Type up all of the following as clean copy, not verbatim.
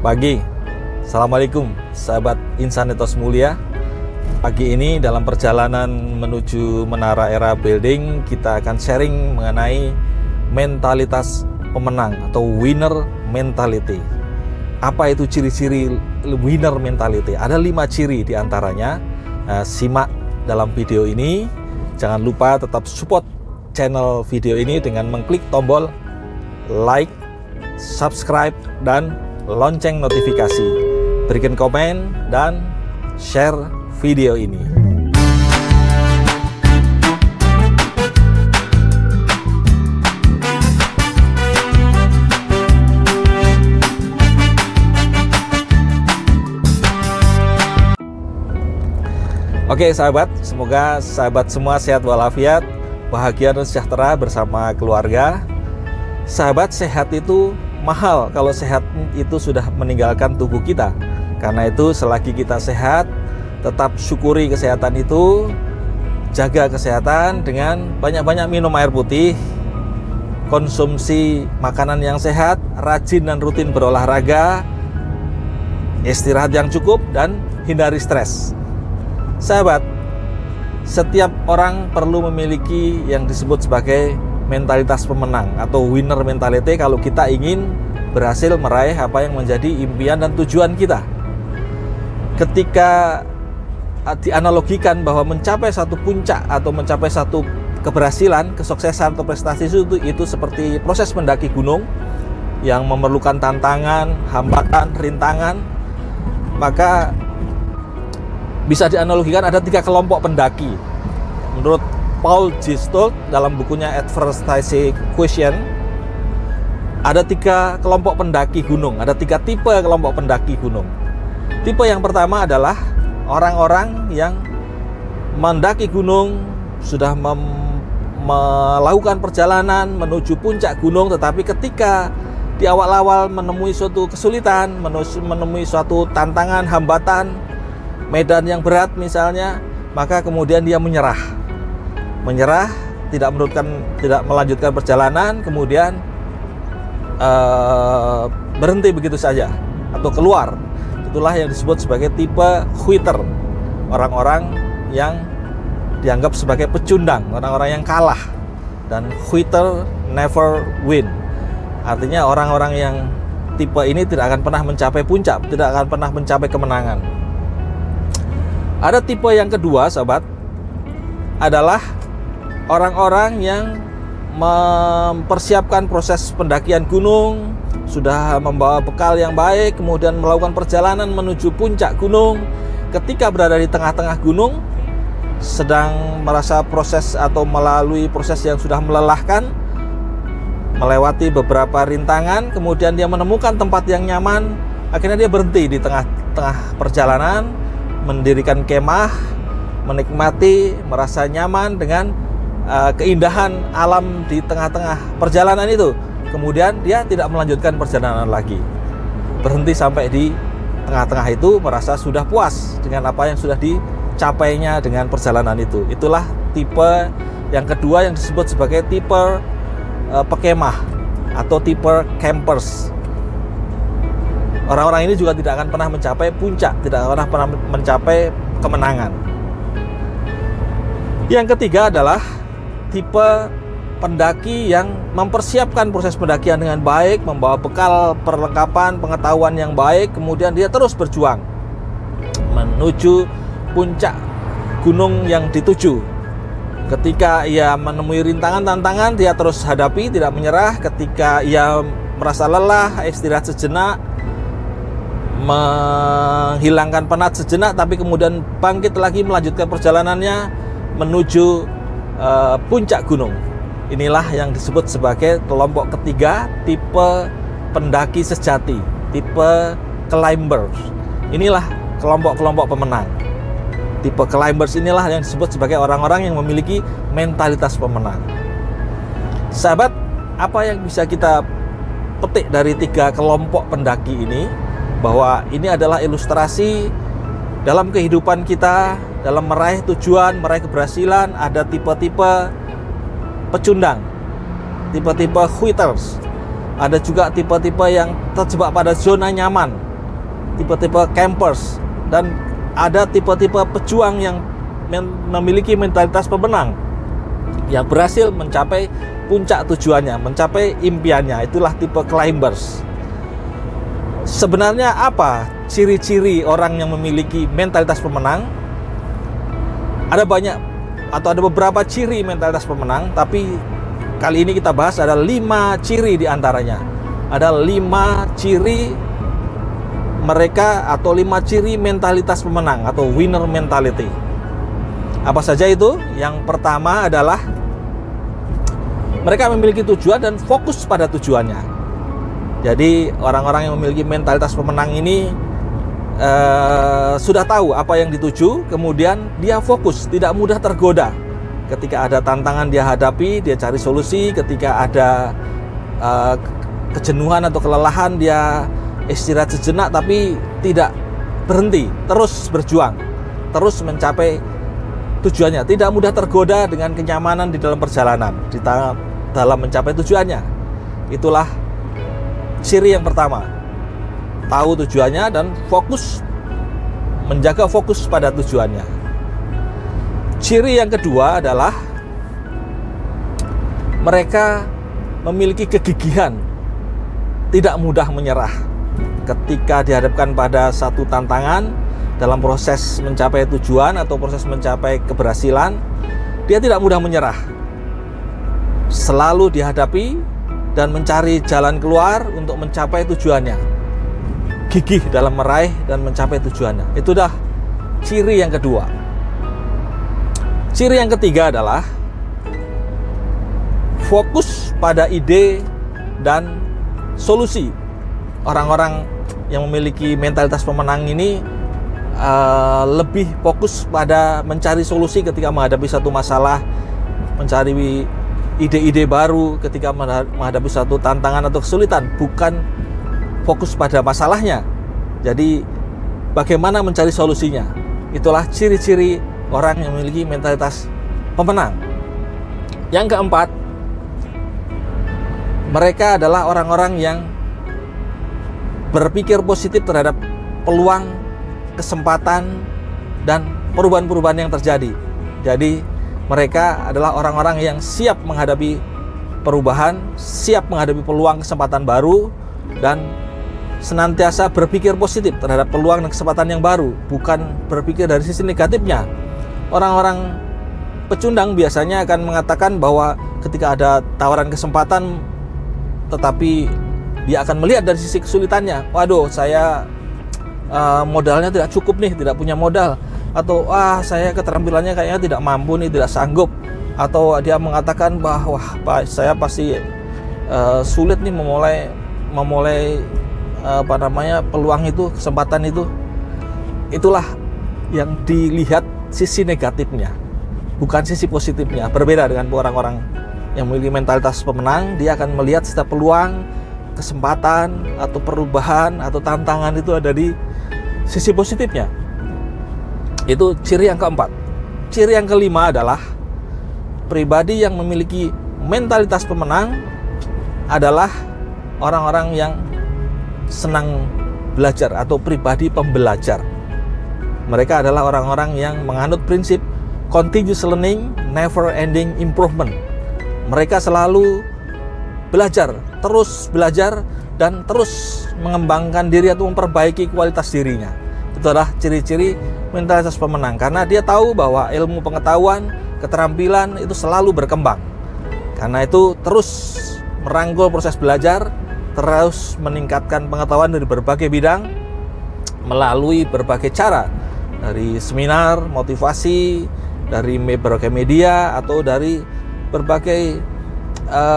Pagi, Assalamualaikum sahabat Insanitos Mulia. Pagi ini dalam perjalanan menuju Menara Era Building, kita akan sharing mengenai mentalitas pemenang atau winner mentality. Apa itu ciri-ciri winner mentality? Ada 5 ciri diantaranya. Simak dalam video ini. Jangan lupa tetap support channel video ini dengan mengklik tombol like, subscribe, dan lonceng notifikasi. Berikan komen dan share video ini. Oke sahabat, semoga sahabat semua sehat walafiat, bahagia dan sejahtera bersama keluarga. Sahabat, sehat itu mahal kalau sehat itu sudah meninggalkan tubuh kita. Karena itu selagi kita sehat, tetap syukuri kesehatan itu, jaga kesehatan dengan banyak-banyak minum air putih, konsumsi makanan yang sehat, rajin dan rutin berolahraga, istirahat yang cukup, dan hindari stres. Sahabat, setiap orang perlu memiliki yang disebut sebagai mentalitas pemenang atau winner mentality kalau kita ingin berhasil meraih apa yang menjadi impian dan tujuan kita. Ketika dianalogikan bahwa mencapai satu puncak atau mencapai satu keberhasilan, kesuksesan atau prestasi itu seperti proses mendaki gunung yang memerlukan tantangan, hambatan, rintangan, maka bisa dianalogikan ada 3 kelompok pendaki. Menurut Paul G. Stoll dalam bukunya Adversity Quotient, ada 3 kelompok pendaki gunung, ada 3 tipe kelompok pendaki gunung. Tipe yang pertama adalah orang-orang yang mendaki gunung, sudah melakukan perjalanan menuju puncak gunung, tetapi ketika di awal-awal menemui suatu kesulitan, menemui suatu tantangan, hambatan, medan yang berat misalnya, maka kemudian dia menyerah, tidak melanjutkan perjalanan, kemudian berhenti begitu saja atau keluar. Itulah yang disebut sebagai tipe quitter, orang-orang yang dianggap sebagai pecundang, orang-orang yang kalah. Dan quitter never win, artinya orang-orang yang tipe ini tidak akan pernah mencapai puncak, tidak akan pernah mencapai kemenangan. Ada tipe yang kedua sahabat, adalah orang-orang yang mempersiapkan proses pendakian gunung, sudah membawa bekal yang baik, kemudian melakukan perjalanan menuju puncak gunung. Ketika berada di tengah-tengah gunung, sedang merasa proses atau melalui proses yang sudah melelahkan, melewati beberapa rintangan, kemudian dia menemukan tempat yang nyaman, akhirnya dia berhenti di tengah-tengah perjalanan, mendirikan kemah, menikmati, merasa nyaman dengan keindahan alam di tengah-tengah perjalanan itu. Kemudian dia tidak melanjutkan perjalanan lagi, berhenti sampai di tengah-tengah itu, merasa sudah puas dengan apa yang sudah dicapainya dengan perjalanan itu. Itulah tipe yang kedua yang disebut sebagai tipe pekemah atau tipe campers. Orang-orang ini juga tidak akan pernah mencapai puncak, tidak akan pernah mencapai kemenangan. Yang ketiga adalah tipe pendaki yang mempersiapkan proses pendakian dengan baik, membawa bekal perlengkapan pengetahuan yang baik, kemudian dia terus berjuang menuju puncak gunung yang dituju. Ketika ia menemui rintangan, tantangan, dia terus hadapi, tidak menyerah. Ketika ia merasa lelah, istirahat sejenak, menghilangkan penat sejenak, tapi kemudian bangkit lagi melanjutkan perjalanannya menuju puncak gunung. Inilah yang disebut sebagai kelompok ketiga, tipe pendaki sejati, tipe climbers. Inilah kelompok-kelompok pemenang. Tipe climbers inilah yang disebut sebagai orang-orang yang memiliki mentalitas pemenang. Sahabat, apa yang bisa kita petik dari 3 kelompok pendaki ini? Bahwa ini adalah ilustrasi dalam kehidupan kita, dalam meraih tujuan, meraih keberhasilan, ada tipe-tipe pecundang, tipe-tipe quitters. Ada juga tipe-tipe yang terjebak pada zona nyaman, tipe-tipe campers, dan ada tipe-tipe pejuang yang memiliki mentalitas pemenang, yang berhasil mencapai puncak tujuannya, mencapai impiannya. Itulah tipe climbers. Sebenarnya apa ciri-ciri orang yang memiliki mentalitas pemenang? Ada banyak atau ada beberapa ciri mentalitas pemenang, tapi kali ini kita bahas ada 5 ciri di antaranya. Ada 5 ciri mereka atau 5 ciri mentalitas pemenang atau winner mentality. Apa saja itu? Yang pertama adalah mereka memiliki tujuan dan fokus pada tujuannya. Jadi orang-orang yang memiliki mentalitas pemenang ini sudah tahu apa yang dituju, kemudian dia fokus, tidak mudah tergoda. Ketika ada tantangan dia hadapi, dia cari solusi. Ketika ada kejenuhan atau kelelahan, dia istirahat sejenak tapi tidak berhenti, terus berjuang, terus mencapai tujuannya. Tidak mudah tergoda dengan kenyamanan di dalam perjalanan, dalam mencapai tujuannya. Itulah ciri yang pertama, tahu tujuannya dan fokus, menjaga fokus pada tujuannya. Ciri yang kedua adalah mereka memiliki kegigihan, tidak mudah menyerah. Ketika dihadapkan pada satu tantangan dalam proses mencapai tujuan atau proses mencapai keberhasilan, dia tidak mudah menyerah. Selalu dihadapi dan mencari jalan keluar untuk mencapai tujuannya. Gigih dalam meraih dan mencapai tujuannya. Itu dah ciri yang kedua. Ciri yang ketiga adalah fokus pada ide dan solusi. Orang-orang yang memiliki mentalitas pemenang ini lebih fokus pada mencari solusi ketika menghadapi satu masalah, mencari ide-ide baru ketika menghadapi satu tantangan atau kesulitan, bukan fokus pada masalahnya. Jadi bagaimana mencari solusinya. Itulah ciri-ciri orang yang memiliki mentalitas pemenang. Yang keempat, mereka adalah orang-orang yang berpikir positif terhadap peluang, kesempatan, dan perubahan-perubahan yang terjadi. Jadi mereka adalah orang-orang yang siap menghadapi perubahan, siap menghadapi peluang kesempatan baru, dan senantiasa berpikir positif terhadap peluang dan kesempatan yang baru, bukan berpikir dari sisi negatifnya. Orang-orang pecundang biasanya akan mengatakan bahwa ketika ada tawaran kesempatan, tetapi dia akan melihat dari sisi kesulitannya. Waduh, saya modalnya tidak cukup nih, tidak punya modal. Atau saya keterampilannya kayaknya tidak mampu nih, tidak sanggup. Atau dia mengatakan bahwa saya pasti sulit nih memulai peluang itu, kesempatan itu. Itulah yang dilihat sisi negatifnya, bukan sisi positifnya. Berbeda dengan orang-orang yang memiliki mentalitas pemenang, dia akan melihat setiap peluang, kesempatan atau perubahan atau tantangan itu ada di sisi positifnya. Itu ciri yang keempat. Ciri yang kelima adalah pribadi yang memiliki mentalitas pemenang adalah orang-orang yang senang belajar atau pribadi pembelajar. Mereka adalah orang-orang yang menganut prinsip continuous learning, never ending improvement. Mereka selalu belajar dan terus mengembangkan diri atau memperbaiki kualitas dirinya. Itu adalah ciri-ciri mentalitas pemenang, karena dia tahu bahwa ilmu pengetahuan, keterampilan itu selalu berkembang. Karena itu terus merangkul proses belajar, terus meningkatkan pengetahuan dari berbagai bidang melalui berbagai cara, dari seminar, motivasi, dari berbagai media, atau dari berbagai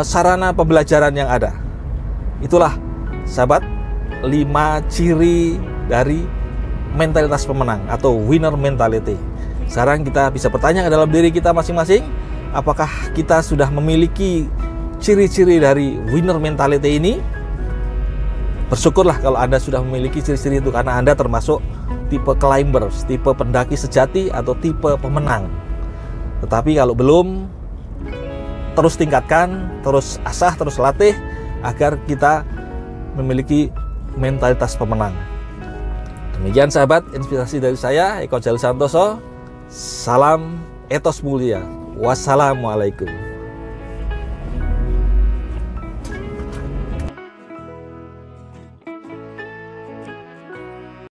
sarana pembelajaran yang ada. Itulah sahabat 5 ciri dari mentalitas pemenang atau winner mentality. Sekarang kita bisa bertanya ke dalam diri kita masing-masing, apakah kita sudah memiliki ciri-ciri dari winner mentality ini? Bersyukurlah kalau Anda sudah memiliki ciri-ciri itu, karena Anda termasuk tipe climbers, tipe pendaki sejati atau tipe pemenang. Tetapi kalau belum, terus tingkatkan, terus asah, terus latih agar kita memiliki mentalitas pemenang. Demikian sahabat, inspirasi dari saya Eko Jalil Santoso. Salam etos mulia. Wassalamualaikum.